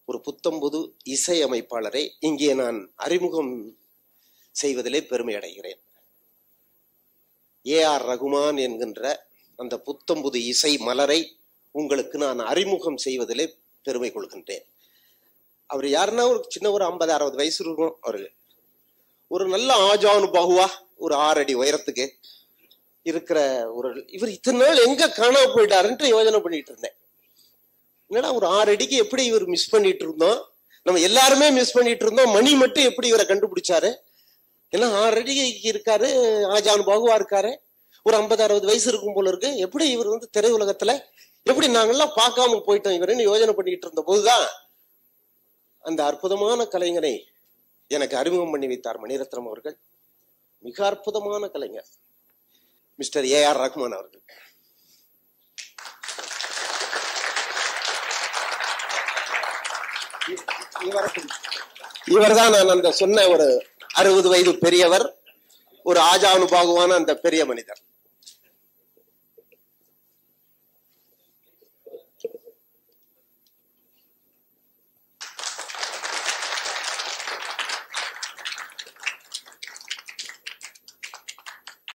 ஒரு புத்தம்புது இசையமைப்பாளரை இங்கே நான் அறிமுகம் செய்வதிலே பெருமை அடைகிறேன். ஏ.ஆர். ரகுமான் என்கின்ற அந்த புத்தம்புது இசை மலரை உங்களுக்கு நான் அறிமுகம் செய்வதிலே பெருமை கொள்கின்றேன். அவர் யாருன்னா ஒரு சின்ன ஒரு 50-60 வயசு இருக்கும். அவரு ஒரு நல்ல ஆஜானுபாகுவா, ஒரு 6 அடி உயரத்துக்கு இருக்கிற ஒரு இவர் இத்தனை நாள் எங்க காணாம போயிட்டாருன்ட்டு யோசனை பண்ணிட்டு இருந்தேன். என்னடா ஒரு 6 அடிக்கு எப்படி இவர் மிஸ் பண்ணிட்டு இருந்தோம், நம்ம எல்லாருமே மிஸ் பண்ணிட்டு இருந்தோம், மணி மட்டும் எப்படி இவரை கண்டுபிடிச்சாரு? ஏன்னா 6 அடிக்கு இருக்காரு, ஆஜானுபாகுவா இருக்காரு, ஒரு 50-60 வயசு இருக்கும் போல இருக்கு. எப்படி இவர் திரையுலகத்துல எப்படி நாங்கெல்லாம் பார்க்காம போயிட்டோம் இவருன்னு யோசனை பண்ணிட்டு இருந்த போதுதான் அந்த அற்புதமான கலைஞனை எனக்கு அறிமுகம் பண்ணி வைத்தார் மணிரத்னம் அவர்கள். மிக அற்புதமான கலைஞர் மிஸ்டர் ஏ.ஆர். ரகுமான் அவர்கள். இவர்தான் நான் அந்த சொன்ன ஒரு 60 வயது பெரியவர், ஒரு ஆஜானுபாகுவான அந்த பெரிய மனிதர்.